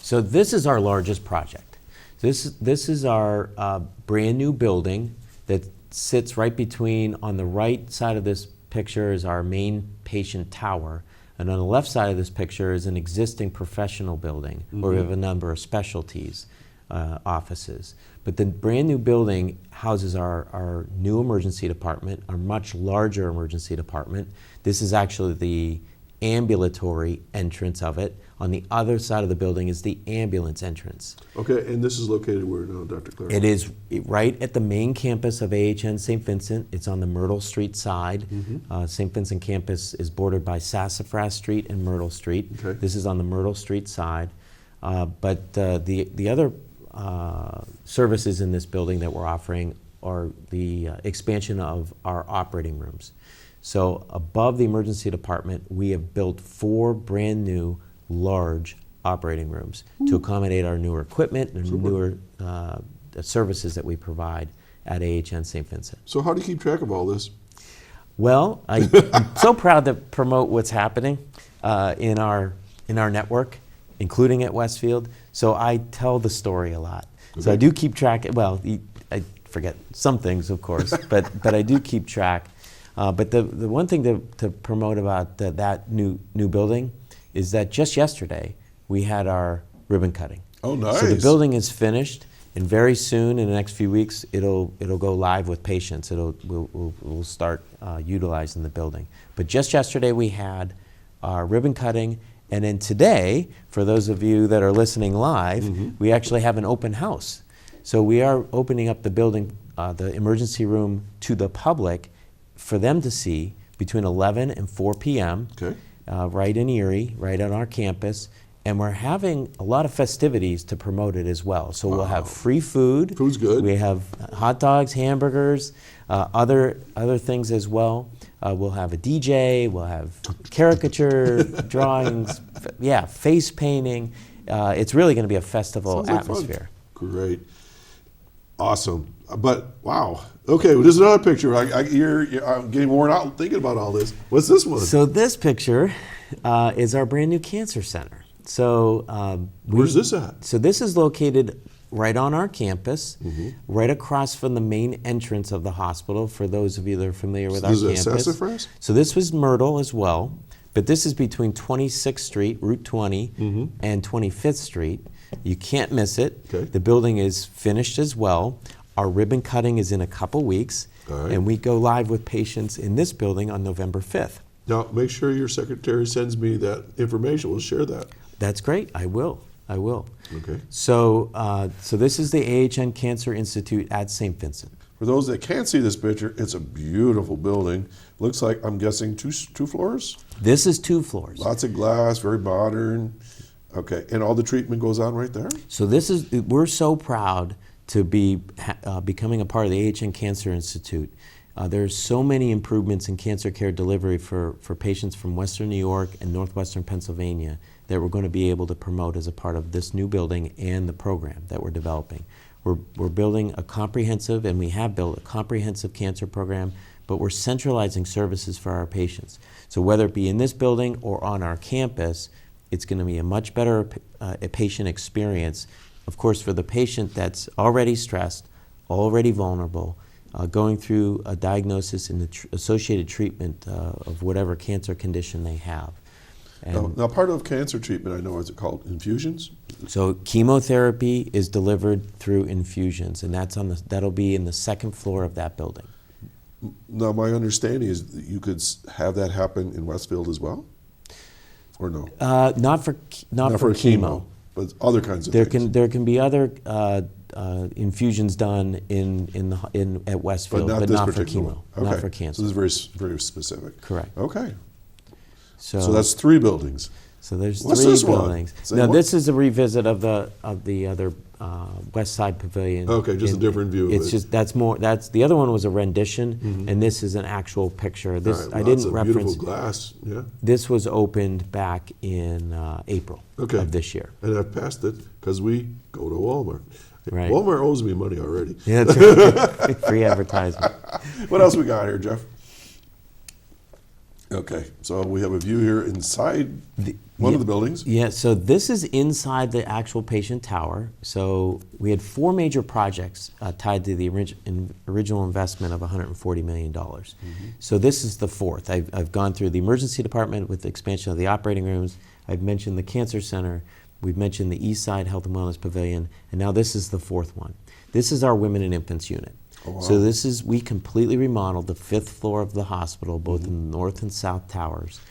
So this is our largest project. This is our brand new building that sits right between, on the right side of this picture is our main patient tower, and on the left side of this picture is an existing professional building where we have a number of specialties offices. But the brand new building houses our new emergency department, our much larger emergency department. This is actually the ambulatory entrance of it. On the other side of the building is the ambulance entrance. Okay, and this is located where now, Dr. Clare? It is right at the main campus of AHN St. Vincent. It's on the Myrtle Street side. St. Vincent campus is bordered by Sassafras Street and Myrtle Street. Okay. This is on the Myrtle Street side. But the other services in this building that we're offering are the expansion of our operating rooms. So above the emergency department, we have built 4 brand new large operating rooms to accommodate our newer equipment and newer services that we provide at AHN St. Vincent. So how do you keep track of all this? Well, I'm so proud to promote what's happening in our network, including at Westfield. So I tell the story a lot. Okay. So I do keep track. Well, I forget some things, of course, but I do keep track. But the one thing to promote about that new building is that just yesterday we had our ribbon cutting. Oh, nice. So the building is finished, and very soon, in the next few weeks, it'll go live with patients. We'll start utilizing the building. But just yesterday we had our ribbon cutting, and then today, for those of you that are listening live, we actually have an open house. So we are opening up the building, the emergency room, to the public for them to see between 11 and 4 p.m. Okay. Right in Erie, right on our campus. And we're having a lot of festivities to promote it as well. So we'll have free food. Food's good. We have hot dogs, hamburgers, other things as well. We'll have a DJ, we'll have caricature drawings, face painting. It's really going to be a festival atmosphere. Great. Awesome. But wow. Okay, well, there's another picture. I'm getting worn out thinking about all this. What's this one? So this picture is our brand new cancer center. So Where's this at? So this is located right on our campus, right across from the main entrance of the hospital, for those of you that are familiar with our This is campus. sassafras? So this was Myrtle as well, but this is between 26th Street, Route 20, and 25th Street. You can't miss it. Okay. The building is finished as well. Our ribbon cutting is in a couple weeks, All right. and we go live with patients in this building on November 5th. Now, make sure your secretary sends me that information. We'll share that. That's great. I will. Okay. So, so this is the AHN Cancer Institute at St. Vincent. For those that can't see this picture, it's a beautiful building. Looks like, I'm guessing, two floors? This is 2 floors. Lots of glass, very modern. Okay, and all the treatment goes on right there? So this is, we're so proud to be becoming a part of the AHN Cancer Institute. There's so many improvements in cancer care delivery for patients from Western New York and Northwestern Pennsylvania that we're going to be able to promote as a part of this new building and the program that we're developing. We're building a comprehensive, and we have built a comprehensive cancer program, but we're centralizing services for our patients. So whether it be in this building or on our campus, it's going to be a much better patient experience. Of course, for the patient that's already stressed, already vulnerable, going through a diagnosis and the associated treatment of whatever cancer condition they have. And Now, part of cancer treatment, I know, is it called infusions? so chemotherapy is delivered through infusions, and that'll be in the 2nd floor of that building. Now, my understanding is that you could have that happen in Westfield as well? Or no? Not for chemo. But other kinds of There things. can be other infusions done at Westfield, But not but this not for particular chemo, one. not Okay. for cancer. So this is very specific. Correct. Okay. So, So that's 3 buildings. so there's What's 3 this one? buildings. Same Now one? this is a revisit of the other West Side Pavilion. Okay, just a different view of It's it. just that's the other one was a rendition, and this is an actual picture. This All right, I lots didn't of reference. beautiful glass, yeah. This was opened back in April of this year. And I've passed it because we go to Walmart. Right. Walmart owes me money already. Yeah, that's right. Free advertisement. What else we got here, Jeff? Okay, so we have a view here inside one of the buildings. Yeah, so this is inside the actual patient tower. So we had 4 major projects tied to the original investment of $140 million. So this is the 4th. I've gone through the emergency department with the expansion of the operating rooms. I've mentioned the cancer center. We've mentioned the East Side Health and Wellness Pavilion. And now this is the 4th one. This is our women and infants unit. Oh, wow. So we completely remodeled the 5th floor of the hospital, both in the north and south towers.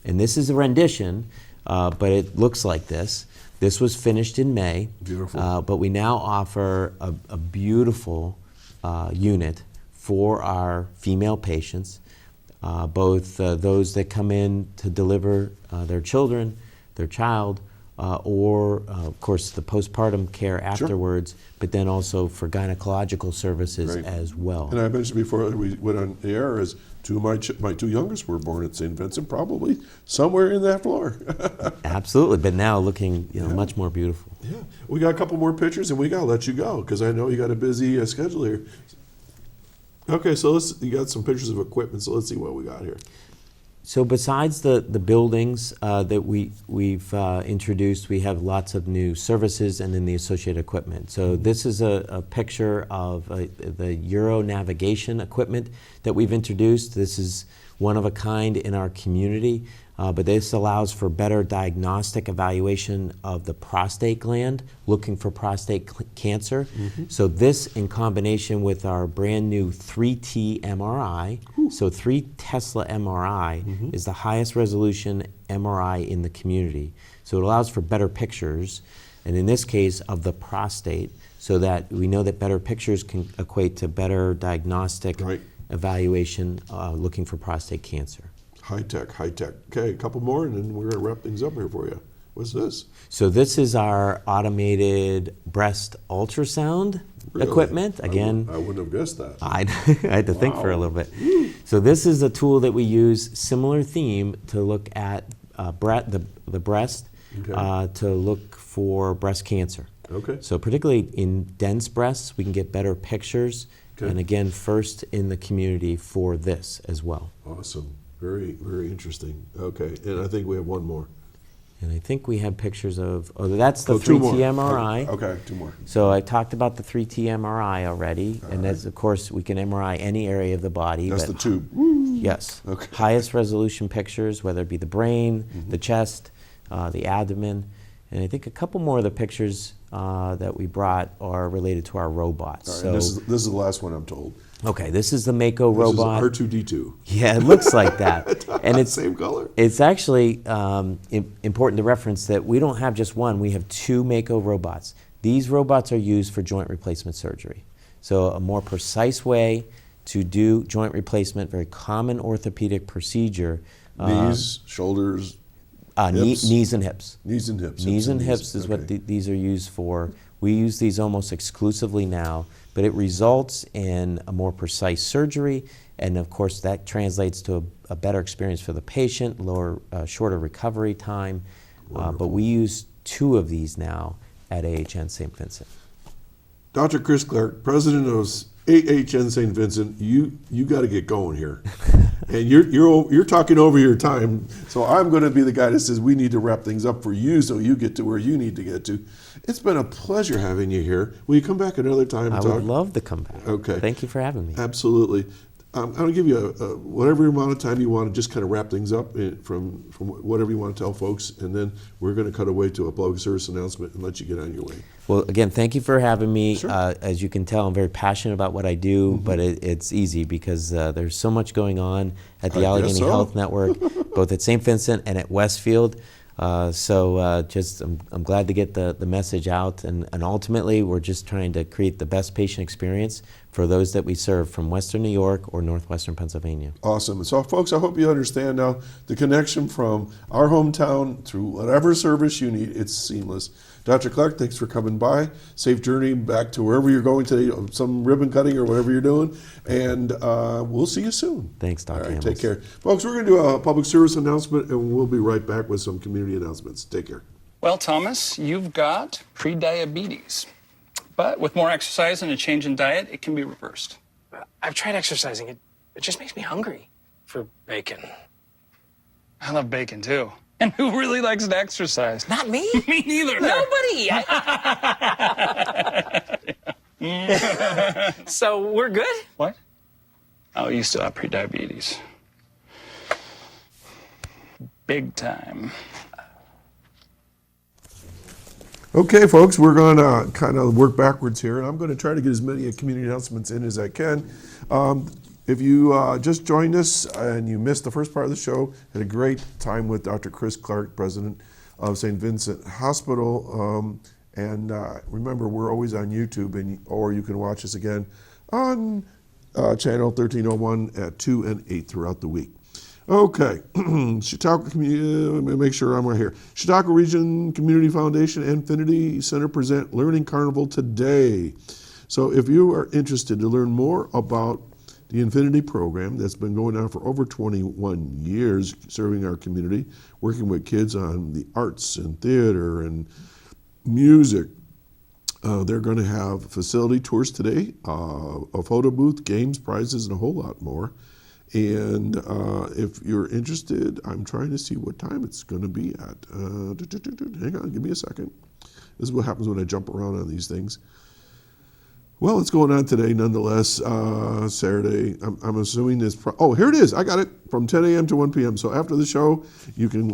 And this is a rendition, but it looks like this. This was finished in May. Beautiful. But we now offer a beautiful unit for our female patients, both those that come in to deliver their children, their child, or of course the postpartum care afterwards, but then also for gynecological services Right. as well. And I mentioned before we went on the air is 2 of my 2 youngest were born at St. Vincent, probably somewhere in that floor. Absolutely, but now looking much more beautiful. Yeah, we got a couple more pictures and we gotta let you go because I know you got a busy schedule here. Okay, so you got some pictures of equipment, so let's see what we got here. So besides the buildings that we've introduced, we have lots of new services and then the associated equipment. So this is a picture of the Euro navigation equipment that we've introduced. This is one of a kind in our community, but this allows for better diagnostic evaluation of the prostate gland, looking for prostate cancer. So this, in combination with our brand new 3T MRI, so 3 Tesla MRI is the highest resolution MRI in the community. So it allows for better pictures, and in this case of the prostate, so that we know that better pictures can equate to better diagnostic Right. evaluation looking for prostate cancer. High tech, high tech. Okay, a couple more and then we're gonna wrap things up here for you. What's this? So this is our automated breast ultrasound Really? equipment. Again, I wouldn't have guessed that. I had to think for a Wow. little bit. So this is a tool that we use, similar theme, to look at the breast, Okay. to look for breast cancer. Okay. So particularly in dense breasts, we can get better pictures. Okay. And again, first in the community for this as well. Awesome. Very, very interesting. Okay, and I think we have one more. And I think we had pictures of, that's the Oh, two more. 3T MRI. Okay, two more. So I talked about the 3T MRI already, and that's, of course, we can MRI any area of the body. That's but the tube. Yes. Okay. Highest resolution pictures, whether it be the brain, the chest, the abdomen. And I think a couple more of the pictures that we brought are related to our robots. All So, right, this is the last one, I'm told. okay, this is the Mako robot. This is R2D2. Yeah, it looks like that. And it's Same color. It's actually important to reference that we don't have just one, we have two Mako robots. These robots are used for joint replacement surgery. So a more precise way to do joint replacement, very common orthopedic procedure. Knees, shoulders, hips. Knees and hips. Knees and hips. Knees and hips is what Okay. these are used for. We use these almost exclusively now, but it results in a more precise surgery, and of course that translates to a better experience for the patient, shorter recovery time. But we use two of these now at AHN St. Vincent. Dr. Chris Clark, president of AHN St. Vincent, you got to get going here, and you're talking over your time. So I'm going to be the guy that says we need to wrap things up for you, so you get to where you need to get to. It's been a pleasure having you here. Will you come back another time? And I talk? would love to come back. Okay. Thank you for having me. Absolutely. I'm going to give you whatever amount of time you want to just kind of wrap things up from whatever you want to tell folks, and then we're going to cut away to a public service announcement and let you get on your way. Well, again, thank you for having me. Sure. As you can tell, I'm very passionate about what I do, but it's easy because there's so much going on at the I Allegheny guess so. Health Network, both at St. Vincent and at Westfield. I'm glad to get the message out, and ultimately we're just trying to create the best patient experience for those that we serve from Western New York or Northwestern Pennsylvania. Awesome. So, folks, I hope you understand now the connection from our hometown through whatever service you need. It's seamless. Dr. Clark, thanks for coming by. Safe journey back to wherever you're going today, some ribbon cutting or whatever you're doing, and we'll see you soon. Thanks, Dr. All right, Hamels. take care. Folks, we're going to do a public service announcement, and we'll be right back with some community announcements. Take care. Well, Thomas, you've got prediabetes. But with more exercise and a change in diet, it can be reversed. I've tried exercising. It just makes me hungry for bacon. I love bacon, too. And who really likes to exercise? Not me. Me neither. Nobody. So we're good? What? Oh, you still have prediabetes. Big time. Okay, folks, we're going to kind of work backwards here, and I'm going to try to get as many community announcements in as I can. If you just joined us and you missed the first part of the show, had a great time with Dr. Chris Clark, president of St. Vincent Hospital. Remember, we're always on YouTube, or you can watch us again on channel 1301 at 2 and 8 throughout the week. Okay, Chautauqua community. Let me make sure I'm right here. Chautauqua Region Community Foundation and Infinity Center present Learning Carnival today. So if you are interested to learn more about the Infinity program that's been going on for over 21 years, serving our community, working with kids on the arts and theater and music, they're going to have facility tours today, a photo booth, games, prizes, and a whole lot more. And if you're interested, I'm trying to see what time it's going to be at. Hang on, give me a second. This is what happens when I jump around on these things. Well, it's going on today nonetheless, Saturday. I'm assuming this, here it is. I got it, from 10 a.m. to 1 p.m. So after the show, you can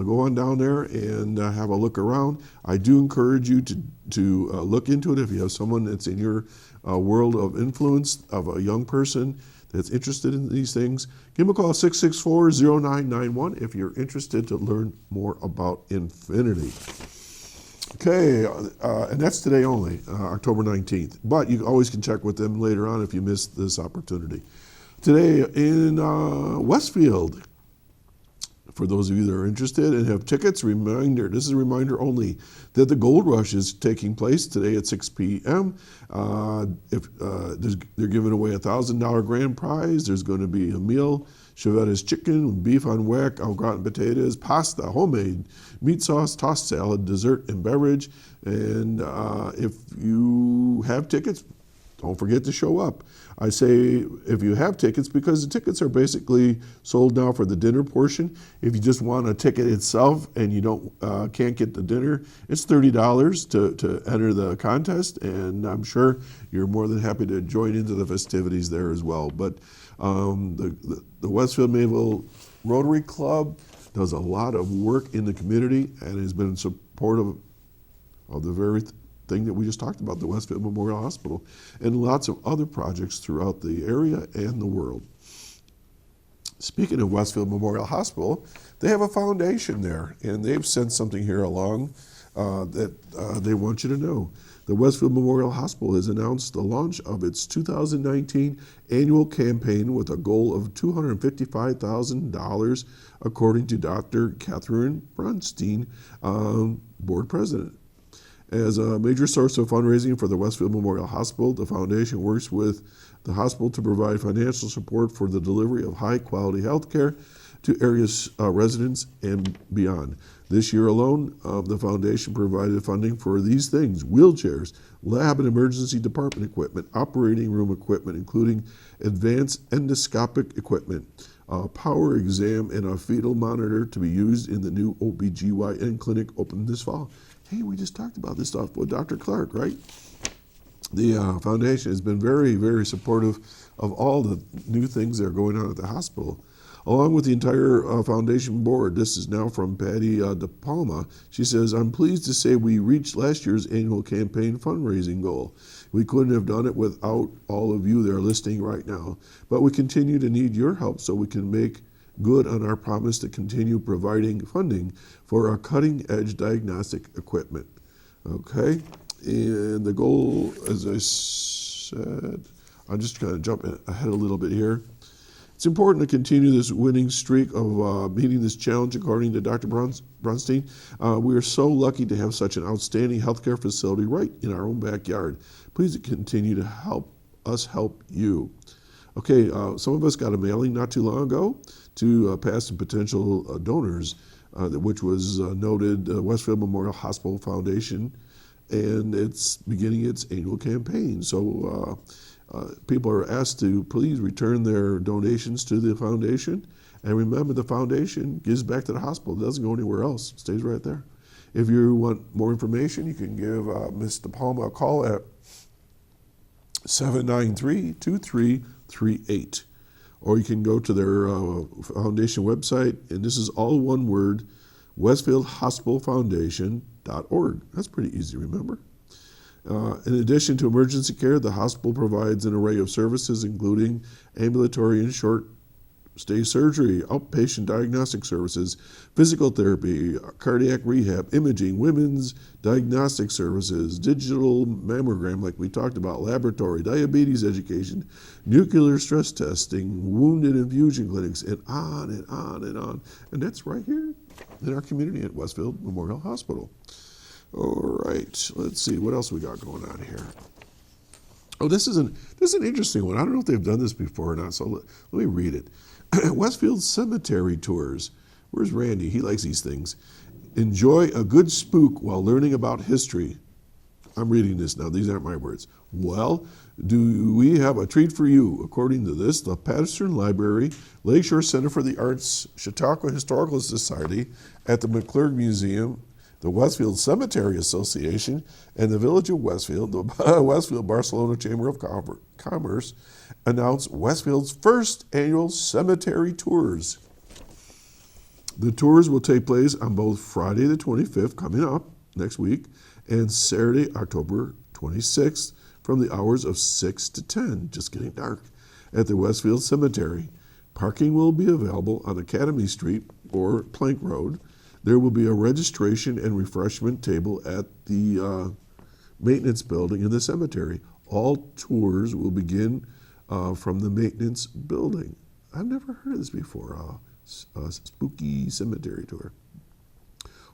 go on down there and have a look around. I do encourage you to look into it if you have someone that's in your world of influence of a young person that's interested in these things. Give them a call, 664-0991, if you're interested to learn more about Infinity. Okay, and that's today only, October 19th. But you always can check with them later on if you missed this opportunity. Today in Westfield, for those of you that are interested and have tickets, this is a reminder only, that the Gold Rush is taking place today at 6 p.m. They're giving away a $1,000 grand prize. There's going to be a meal, Chevette's chicken, beef on whack, au gratin potatoes, pasta, homemade, meat sauce, tossed salad, dessert, and beverage. And if you have tickets, don't forget to show up. I say if you have tickets, because the tickets are basically sold now for the dinner portion. If you just want a ticket itself and you can't get the dinner, it's $30 to enter the contest, and I'm sure you're more than happy to join into the festivities there as well. But the Westfield Mayville Rotary Club does a lot of work in the community and has been supportive of the very thing that we just talked about, the Westfield Memorial Hospital, and lots of other projects throughout the area and the world. Speaking of Westfield Memorial Hospital, they have a foundation there, and they've sent something here along that they want you to know. The Westfield Memorial Hospital has announced the launch of its 2019 annual campaign with a goal of $255,000, according to Dr. Catherine Brunstein, board president. As a major source of fundraising for the Westfield Memorial Hospital, the foundation works with the hospital to provide financial support for the delivery of high-quality health care to area's residents and beyond. This year alone, the foundation provided funding for these things: wheelchairs, lab and emergency department equipment, operating room equipment, including advanced endoscopic equipment, power exam, and a fetal monitor to be used in the new OBGYN clinic opened this fall. Hey, we just talked about this stuff with Dr. Clark, right? The foundation has been very, very supportive of all the new things that are going on at the hospital. Along with the entire foundation board, this is now from Patty DePalma. She says, "I'm pleased to say we reached last year's annual campaign fundraising goal. We couldn't have done it without all of you that are listening right now, but we continue to need your help so we can make good on our promise to continue providing funding for our cutting-edge diagnostic equipment." Okay, and the goal, as I said, I'm just going to jump ahead a little bit here. It's important to continue this winning streak of meeting this challenge, according to Dr. Brunstein. We are so lucky to have such an outstanding healthcare facility right in our own backyard. Please continue to help us help you. Okay, some of us got a mailing not too long ago to past and potential donors, which was noted Westfield Memorial Hospital Foundation, and it's beginning its annual campaign. So people are asked to please return their donations to the foundation. And remember, the foundation gives back to the hospital. It doesn't go anywhere else. It stays right there. If you want more information, you can give Ms. DePalma a call at 793-2338. Or you can go to their foundation website, and this is all one word, westfieldhospitalfoundation.org. That's pretty easy to remember. In addition to emergency care, the hospital provides an array of services, including ambulatory and short-stay surgery, outpatient diagnostic services, physical therapy, cardiac rehab, imaging, women's diagnostic services, digital mammogram, like we talked about, laboratory, diabetes education, nuclear stress testing, wounded infusion clinics, and on and on and on. And that's right here in our community at Westfield Memorial Hospital. All right, let's see what else we got going on here. Oh, this is an interesting one. I don't know if they've done this before or not, so let me read it. Westfield Cemetery Tours. Where's Randy? He likes these things. Enjoy a good spook while learning about history. I'm reading this now. These aren't my words. Well, do we have a treat for you? According to this, the Patterson Library, Lakeshore Center for the Arts, Chautauqua Historical Society, at the McClurg Museum, the Westfield Cemetery Association, and the Village of Westfield, the Westfield Barcelona Chamber of Commerce, announced Westfield's first annual cemetery tours. The tours will take place on both Friday the 25th, coming up next week, and Saturday, October 26th, from the hours of 6 to 10, just getting dark, at the Westfield Cemetery. Parking will be available on Academy Street or Plank Road. There will be a registration and refreshment table at the maintenance building in the cemetery. All tours will begin from the maintenance building. I've never heard of this before, a spooky cemetery tour.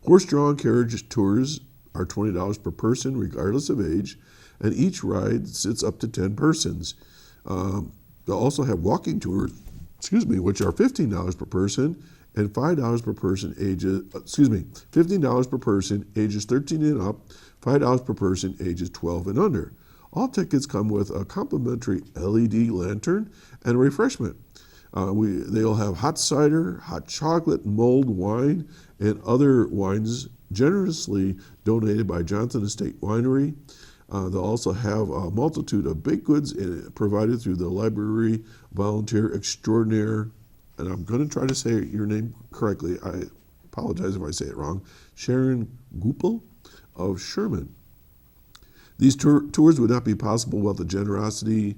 Horse-drawn carriage tours are $20 per person, regardless of age, and each ride sits up to 10 persons. They'll also have walking tours, which are $15 per person, and $5 per person $15 per person ages 13 and up, $5 per person ages 12 and under. All tickets come with a complimentary LED lantern and refreshment. They'll have hot cider, hot chocolate, mulled wine, and other wines generously donated by Johnson Estate Winery. They'll also have a multitude of baked goods provided through the library volunteer extraordinaire, and I'm going to try to say your name correctly. I apologize if I say it wrong. Sharon Goupel of Sherman. These tours would not be possible without the generosity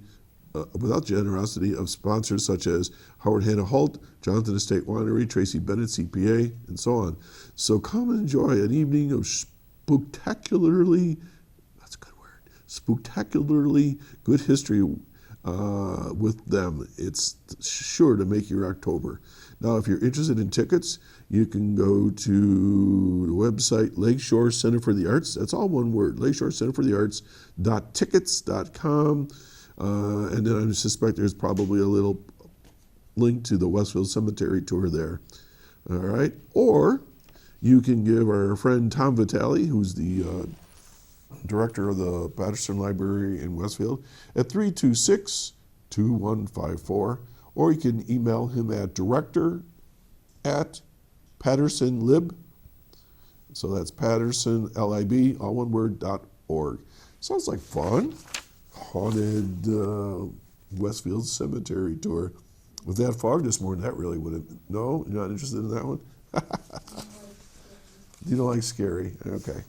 of sponsors such as Howard Hanna Holt, Johnson Estate Winery, Tracy Bennett, CPA, and so on. So come and enjoy an evening of spectacularly good history with them. It's sure to make your October. Now, if you're interested in tickets, you can go to the website Lakeshore Center for the Arts. That's all one word, Lakeshore Center for the Arts.tickets.com. And then I suspect there's probably a little link to the Westfield Cemetery tour there. All right. Or you can give our friend Tom Vitale, who's the director of the Patterson Library in Westfield, at 326-2154. Or you can email him at director@pattersonlib. So that's pattersonlib, all one word, .org. Sounds like fun. Haunted Westfield Cemetery tour. With that fog this morning, that really wouldn't. No, you're not interested in that one? You don't like scary? Okay.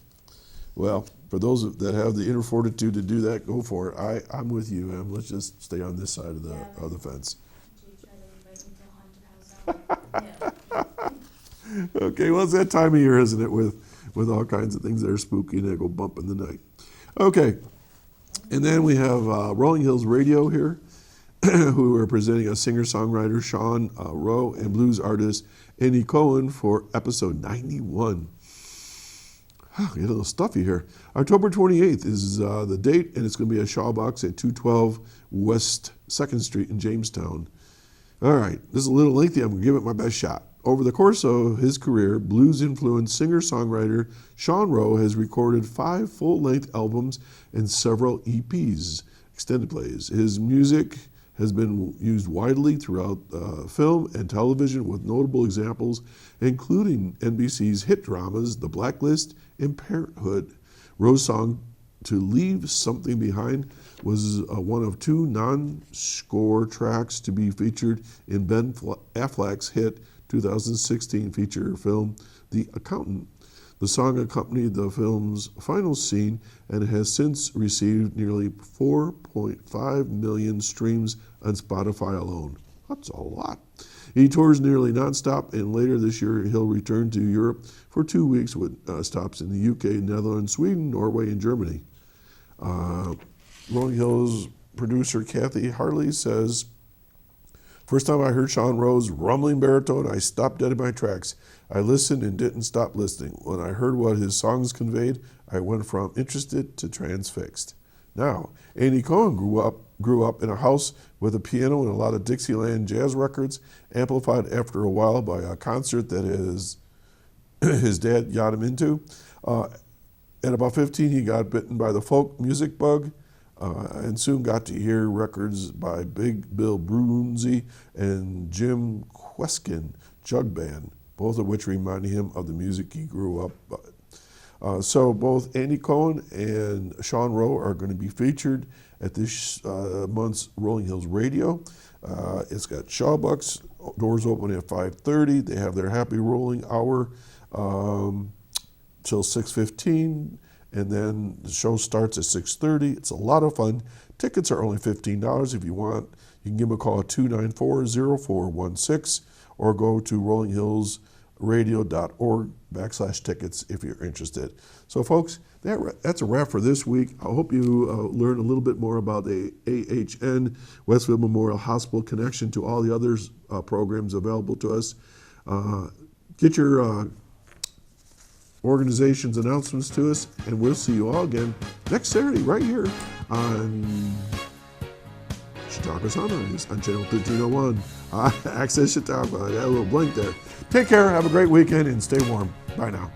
Well, for those that have the inner fortitude to do that, go for it. I'm with you, Em. Let's just stay on this side of the fence. Okay, well, it's that time of year, isn't it, with all kinds of things that are spooky and they go bump in the night. Okay, and then we have Rolling Hills Radio here, who are presenting a singer-songwriter, Sean Rowe, and blues artist Andy Cohen for episode 91. Get a little stuffy here. October 28th is the date, and it's going to be a Shawbox at 212 West 2nd Street in Jamestown. All right, this is a little lengthy. I'm going to give it my best shot. Over the course of his career, blues-influenced singer-songwriter Sean Rowe has recorded 5 full-length albums and several EPs, extended plays. His music has been used widely throughout film and television, with notable examples including NBC's hit dramas The Blacklist and Parenthood. Rowe's song To Leave Something Behind was one of 2 non-score tracks to be featured in Ben Affleck's hit 2016 feature film The Accountant. The song accompanied the film's final scene and has since received nearly 4.5 million streams on Spotify alone. That's a lot. He tours nearly nonstop, and later this year he'll return to Europe for 2 weeks with stops in the UK, Netherlands, Sweden, Norway, and Germany. Rolling Hills producer Kathy Harley says, "First time I heard Sean Rowe's rumbling baritone, I stopped dead in my tracks. I listened and didn't stop listening. When I heard what his songs conveyed, I went from interested to transfixed." Now, Andy Cohen grew up in a house with a piano and a lot of Dixieland jazz records, amplified after a while by a concert that his dad got him into. At about 15, he got bitten by the folk music bug, and soon got to hear records by Big Bill Brunzi and Jim Kweskin Jug Band, both of which reminded him of the music he grew up by. So both Andy Cohen and Sean Rowe are going to be featured at this month's Rolling Hills Radio. It's got Shawbucks, doors open at 5:30. They have their Happy Rolling Hour till 6:15. And then the show starts at 6:30. It's a lot of fun. Tickets are only $15. If you want, you can give them a call at 294-0416 or go to rollinghillsradio.org/tickets if you're interested. So, folks, that's a wrap for this week. I hope you learn a little bit more about the AHN Westfield Memorial Hospital connection to all the other programs available to us. Get your organization's announcements to us, and we'll see you all again next Saturday right here on Chautauqua Sunrise on channel 1301. Access Chautauqua. I had a little blank there. Take care, have a great weekend, and stay warm. Bye now.